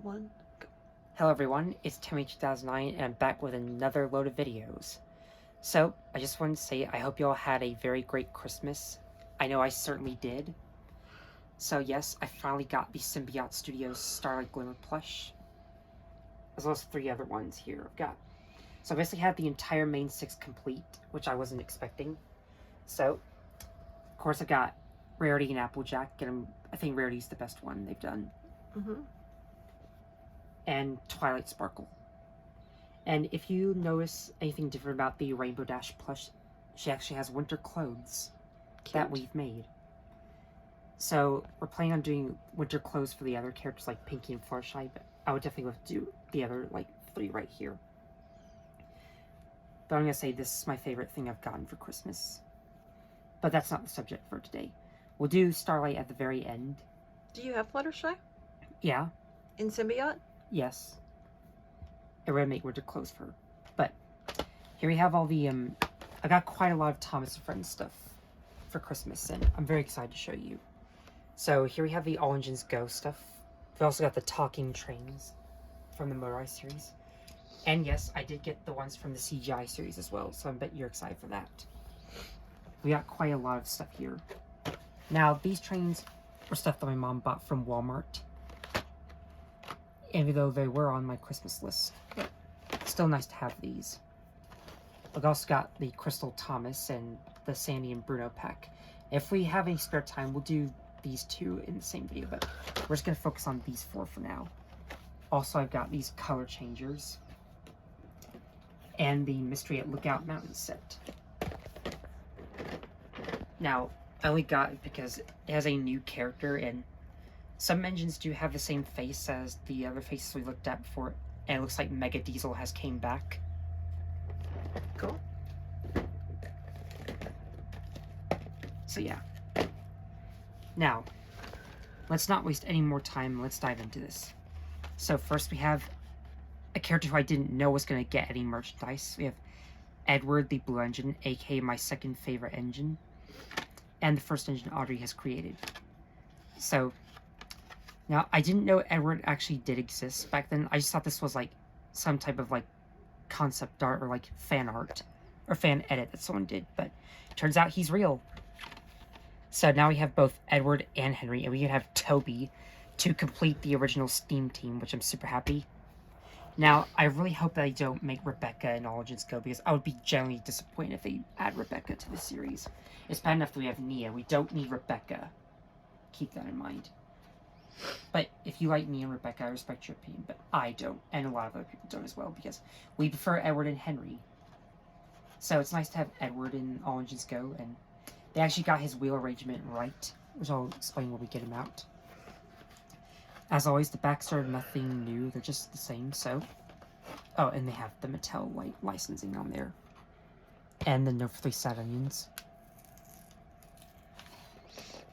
one, go. Hello everyone, it's Timmy2009 and I'm back with another load of videos. So, I just wanted to say I hope you all had a very great Christmas. I know I certainly did. So yes, I finally got the Symbiote Studios Starlight Glimmer plush. As well as 3 other ones here I've got. So I basically had the entire main 6 complete, which I wasn't expecting. So, of course I've got Rarity and Applejack, and I think Rarity's the best one they've done. And Twilight Sparkle. And if you notice anything different about the Rainbow Dash plush, she actually has winter clothes that we've made. So we're planning on doing winter clothes for the other characters like Pinkie and Fluttershy, but I would definitely love to do the other 3 right here. But I'm gonna say this is my favorite thing I've gotten for Christmas. But that's not the subject for today. We'll do Starlight at the very end. Do you have Fluttershy? Yeah. In Symbiote? Yes. I would make winter clothes for her. But here we have all the I got quite a lot of Thomas and Friends stuff for Christmas, and I'm very excited to show you. So here we have the All Engines Go stuff. We've also got the talking trains from the Motorized series. And yes, I did get the ones from the CGI series as well, so I bet you're excited for that. We got quite a lot of stuff here. Now, these trains were stuff that my mom bought from Walmart. Even though they were on my Christmas list. But still nice to have these. I've also got the Crystal Thomas and the Sandy and Bruno pack. If we have any spare time, we'll do these 2 in the same video, but we're just going to focus on these 4 for now. Also, I've got these color changers. And the Mystery at Lookout Mountain set. Now, I only got it because it has a new character, and some engines do have the same face as the other faces we looked at before, and it looks like Mega Diesel has came back. Cool. So yeah. Now, let's not waste any more time, let's dive into this. So first we have a character who I didn't know was going to get any merchandise. We have Edward the Blue Engine, aka my second favorite engine, and the first engine Audrey has created. So, now I didn't know Edward actually did exist back then. I just thought this was some type of concept art or fan art or fan edit that someone did, but turns out he's real. So now we have both Edward and Henry, and we can have Toby to complete the original Steam team, which I'm super happy. Now, I really hope that they don't make Rebecca and All Engines Go, because I would be genuinely disappointed if they add Rebecca to the series. It's bad enough that we have Nia. We don't need Rebecca. Keep that in mind. But if you like Nia and Rebecca, I respect your opinion, but I don't, and a lot of other people don't as well, because we prefer Edward and Henry. So it's nice to have Edward in All Engines Go, and they actually got his wheel arrangement right, which I'll explain when we get him out. As always, the backs are nothing new, they're just the same, so... Oh, and they have the Mattel licensing on there. And the No 3 Sad Onions.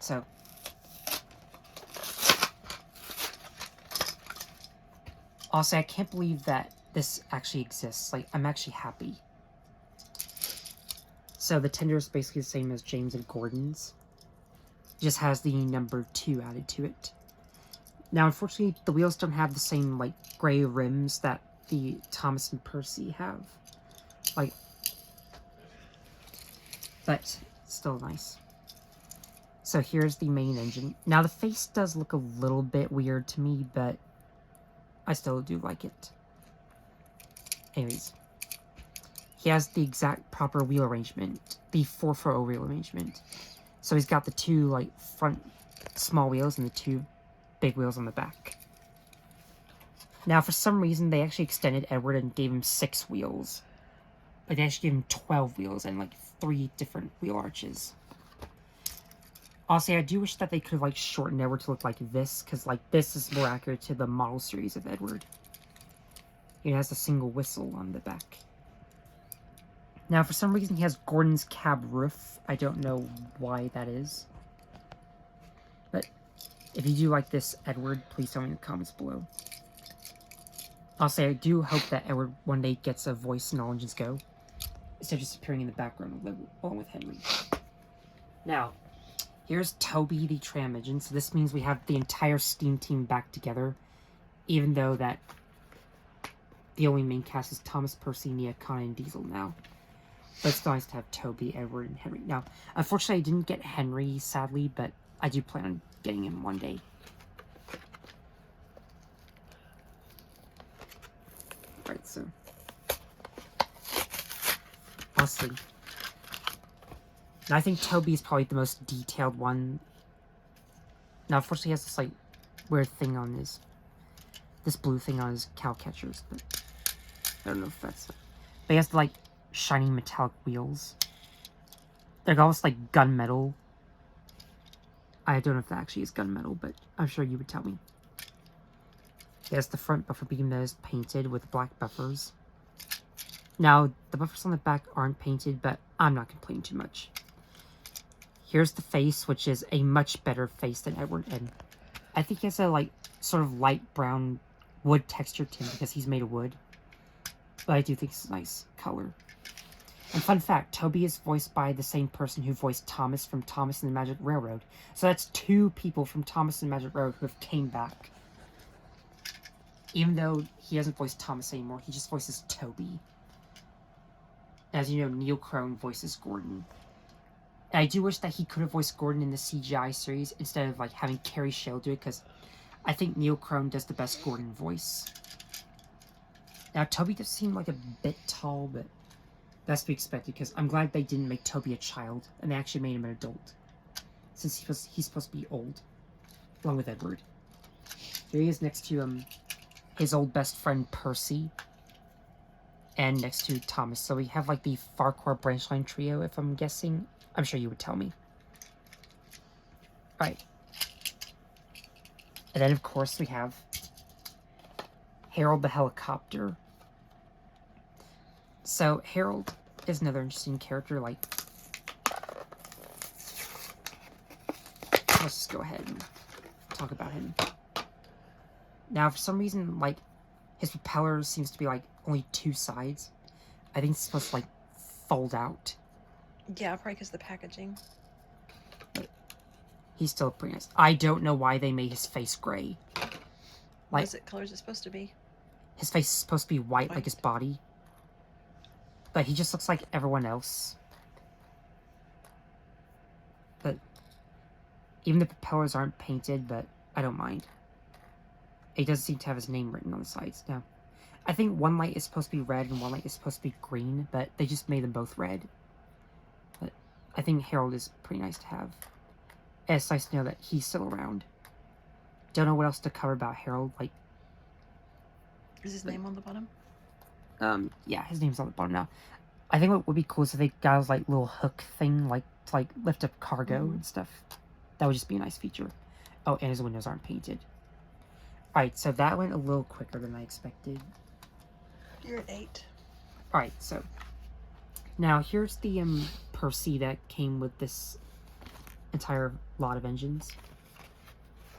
So... Also, I can't believe that this actually exists. I'm actually happy. So the tender is basically the same as James and Gordon's. It just has the number 2 added to it. Now, unfortunately, the wheels don't have the same, gray rims that the Thomas and Percy have. But still nice. So here's the main engine. Now, the face does look a little bit weird to me, but I still do like it. Anyways. He has the exact proper wheel arrangement. The 440 wheel arrangement. So he's got the 2, front small wheels and the 2 big wheels on the back. Now, for some reason, they actually extended Edward and gave him 6 wheels. But they actually gave him 12 wheels and 3 different wheel arches. Honestly, I do wish that they could have shortened Edward to look like this, because this is more accurate to the model series of Edward. It has a single whistle on the back. Now, for some reason, he has Gordon's cab roof. I don't know why that is. But if you do like this Edward, please tell me in the comments below. I'll say I do hope that Edward one day gets a voice in All Engines Go, instead of just appearing in the background along with Henry. Now, here's Toby the Tram Engine, so this means we have the entire Steam team back together, Even though that the only main cast is Thomas, Percy, Nia, Connor, and Diesel now. But it's nice to have Toby, Edward, and Henry. Now, unfortunately, I didn't get Henry, sadly, but I do plan on getting him one day. Right, so. Honestly. Now, I think Toby is probably the most detailed one. Now, unfortunately, he has this, like, weird thing on his... This blue thing on his cow catchers, but... I don't know if that's... But he has, like, shiny metallic wheels. They're almost like gunmetal. I don't know if that actually is gunmetal, but I'm sure you would tell me. He has the front buffer beam that is painted with black buffers. Now, the buffers on the back aren't painted, but I'm not complaining too much. Here's the face, which is a much better face than Edward, and I think he has a, like, sort of light brown wood texture to him because he's made of wood. But I do think it's a nice color. And fun fact, Toby is voiced by the same person who voiced Thomas from Thomas and the Magic Railroad. So that's 2 people from Thomas and the Magic Railroad who have came back. Even though he doesn't voice Thomas anymore, he just voices Toby. As you know, Neil Crone voices Gordon. And I do wish that he could have voiced Gordon in the CGI series instead of, like, having Carrie Shale do it, because I think Neil Crone does the best Gordon voice. Now, Toby does seem like a bit tall, but that's to be expected, because I'm glad they didn't make Toby a child, and they actually made him an adult. Since he's supposed to be old, along with Edward. Here he is next to his old best friend Percy, and next to Thomas. So we have, like, the Farquhar branchline trio, if I'm guessing. I'm sure you would tell me. Alright. And then, of course, we have Harold the helicopter. So, Harold is another interesting character, like... Let's just go ahead and talk about him. Now, for some reason, like, his propeller seems to be, like, only 2 sides. I think it's supposed to, like, fold out. Yeah, probably because of the packaging. But he's still pretty nice. I don't know why they made his face gray. Like, What color is it supposed to be? his face is supposed to be white, like his body. But he just looks like everyone else. But even the propellers aren't painted, but I don't mind. He does seem to have his name written on the sides. Now, I think one light is supposed to be red and one light is supposed to be green, but they just made them both red. But I think Harold is pretty nice to have. And it's nice to know that he's still around. Don't know what else to cover about Harold. Like, Is his name on the bottom? yeah, his name's on the bottom now. I think what would be cool is if they got his, like, little hook thing, like, to, like, lift up cargo and stuff. That would just be a nice feature. Oh, and his windows aren't painted. Alright, so that went a little quicker than I expected. You're at 8. Alright, so now here's the Percy that came with this entire lot of engines.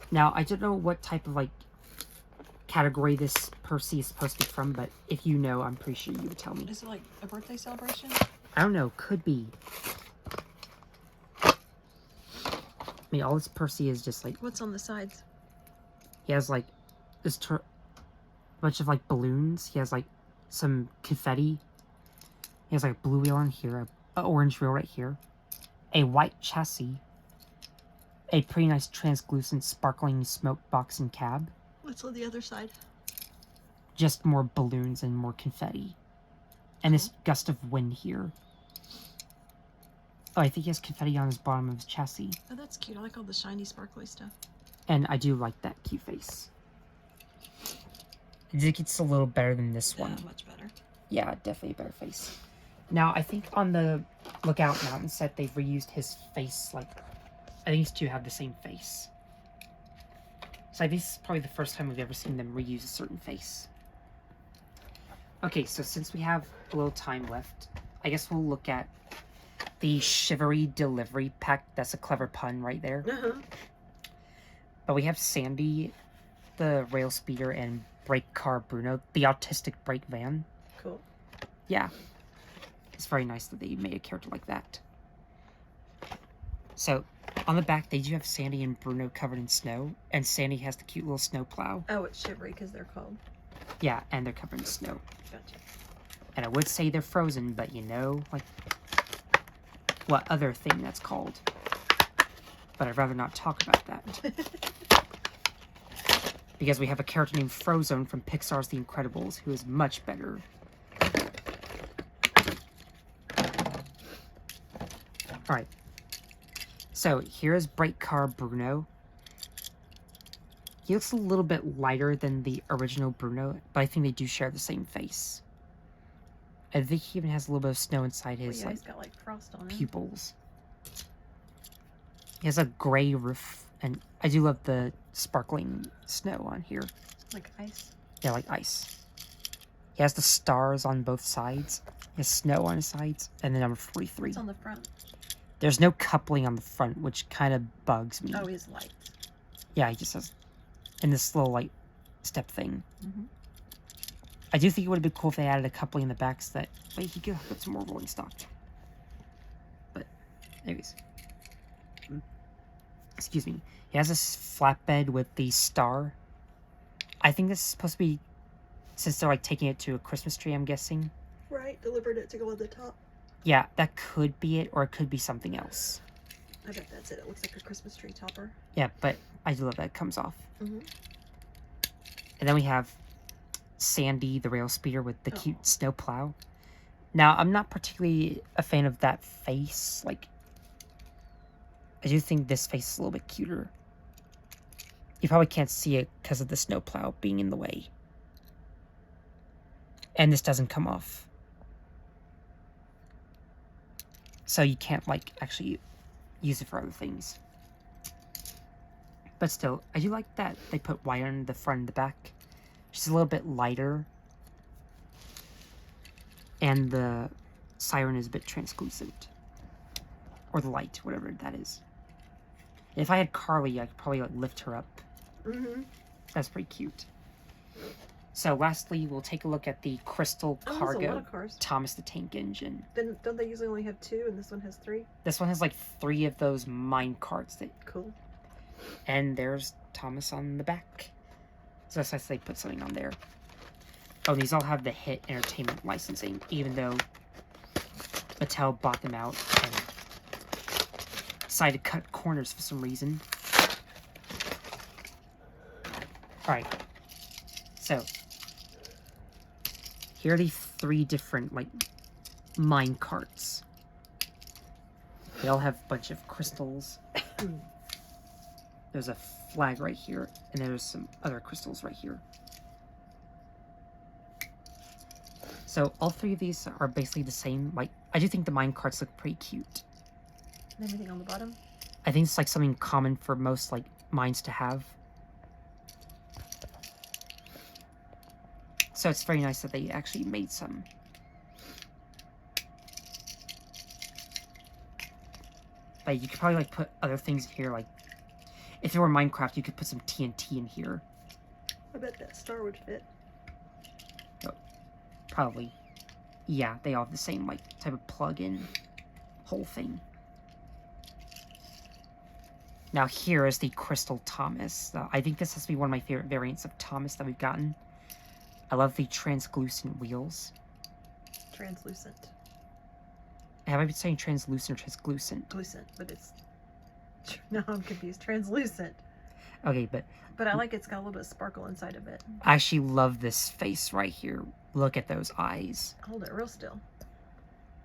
Now, I don't know what type of, like, category this Percy is supposed to be from, but if you know, I'm pretty sure you would tell me. Is it like a birthday celebration? I don't know, could be. I mean, all this Percy is just, like, What's on the sides? he has, like, this bunch of, like, balloons. He has, like, some confetti. He has, like, a blue wheel on here, an orange wheel right here, a white chassis, a pretty nice translucent sparkling smoke box and cab. What's on the other side? Just more balloons and more confetti. And this gust of wind here. Oh, I think he has confetti on his bottom of his chassis. Oh, that's cute. I like all the shiny, sparkly stuff. And I do like that cute face. I think it's a little better than this one. Yeah, much better. Yeah, definitely a better face. Now, I think on the Lookout Mountain set, they've reused his face, like... I think these two have the same face. So I think this is probably the first time we've ever seen them reuse a certain face. Okay, so since we have a little time left, I guess we'll look at the Chivalry Delivery Pack. That's a clever pun right there. Uh-huh. But we have Sandy, the rail speeder, and Brake Car Bruno, the autistic brake van. Cool. Yeah. It's very nice that they made a character like that. So, On the back, they do have Sandy and Bruno covered in snow, and Sandy has the cute little snow plow. Oh, it's shivery because they're cold. Yeah, and they're covered in snow. Gotcha. And I would say they're frozen, but you know, like, what other thing that's called. But I'd rather not talk about that. Because we have a character named Frozone from Pixar's The Incredibles, who is much better. Alright. So, here's Bright Car Bruno. He looks a little bit lighter than the original Bruno, but I think they do share the same face. I think he even has a little bit of snow inside his Well, yeah, he's got like frost on him. pupils. He has a gray roof, and I do love the sparkling snow on here. Like ice. Yeah, like ice. He has the stars on both sides. He has snow on his sides, and then number 43. It's on the front. There's no coupling on the front, which kind of bugs me. Oh, his lights. Yeah, he just has, in this little like step thing. Mm-hmm. I do think it would have been cool if they added a coupling in the back so that way he could put some more rolling stock. But, anyways. Excuse me. He has this flatbed with the star. I think this is supposed to be, since they're like taking it to a Christmas tree, I'm guessing. Right, delivered it to go on the top. Yeah, that could be it, or it could be something else. I bet that's it. It looks like a Christmas tree topper. Yeah, but I do love that it comes off. Mm-hmm. And then we have Sandy, the rail speeder with the cute Oh. snow plow. Now, I'm not particularly a fan of that face. Like, I do think this face is a little bit cuter. You probably can't see it because of the snow plow being in the way. And this doesn't come off. So you can't, like, actually use it for other things. But still, I do like that they put white on the front and the back. She's a little bit lighter. And the siren is a bit translucent. Or the light, whatever that is. If I had Carly, I could probably like lift her up. Mm-hmm. That's pretty cute. So lastly, we'll take a look at the Crystal Oh, there's a lot Cargo of cars. Thomas the Tank Engine. Then don't they usually only have 2 and this one has 3? This one has like 3 of those mine carts that, Cool. and there's Thomas on the back. So that's nice they put something on there. Oh, and these all have the Hit Entertainment licensing, even though Mattel bought them out and decided to cut corners for some reason. Alright. So, here are the 3 different, like, mine carts. They all have a bunch of crystals. There's a flag right here, and there's some other crystals right here. So all 3 of these are basically the same. Like, I do think the mine carts look pretty cute. And anything on the bottom? I think it's like something common for most like mines to have. So it's very nice that they actually made some. But you could probably like put other things in here, like if it were Minecraft, you could put some TNT in here. I bet that star would fit. Probably. Yeah, they all have the same like type of plug-in whole thing. Now here is the Crystal Thomas. I think this has to be one of my favorite variants of Thomas that we've gotten. I love the translucent wheels. Translucent. Have I been saying translucent or translucent? Lucent, but it's... No, I'm confused. Translucent. Okay, but But I like it's got a little bit of sparkle inside of it. I actually love this face right here. Look at those eyes. Hold it real still.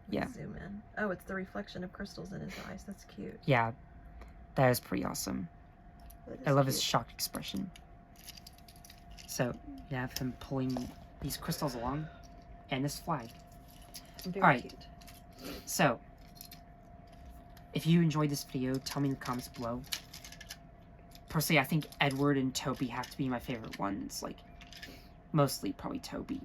Yeah. Zoom in. Oh, it's the reflection of crystals in his eyes. That's cute. Yeah, that is pretty awesome. That is I love his cute. shocked expression. So, you have him pulling these crystals along, and this flag. Very Alright. cute. So, if you enjoyed this video, tell me in the comments below. Personally, I think Edward and Toby have to be my favorite ones. Like, mostly probably Toby.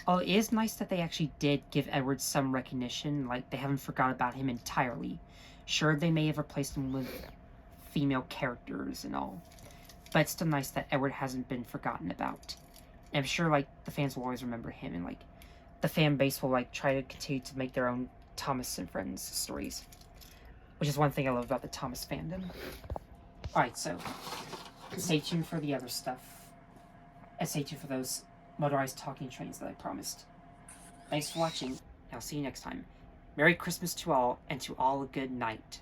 Oh, it is nice that they actually did give Edward some recognition. Like, they haven't forgot about him entirely. Sure, they may have replaced him with female characters and all. But it's still nice that Edward hasn't been forgotten about. And I'm sure, like, the fans will always remember him. And, like, the fan base will, like, try to continue to make their own Thomas and Friends stories. which is one thing I love about the Thomas fandom. Alright, so stay tuned for the other stuff. And stay tuned for those motorized talking trains that I promised. Thanks for watching. I'll see you next time. Merry Christmas to all, and to all a good night.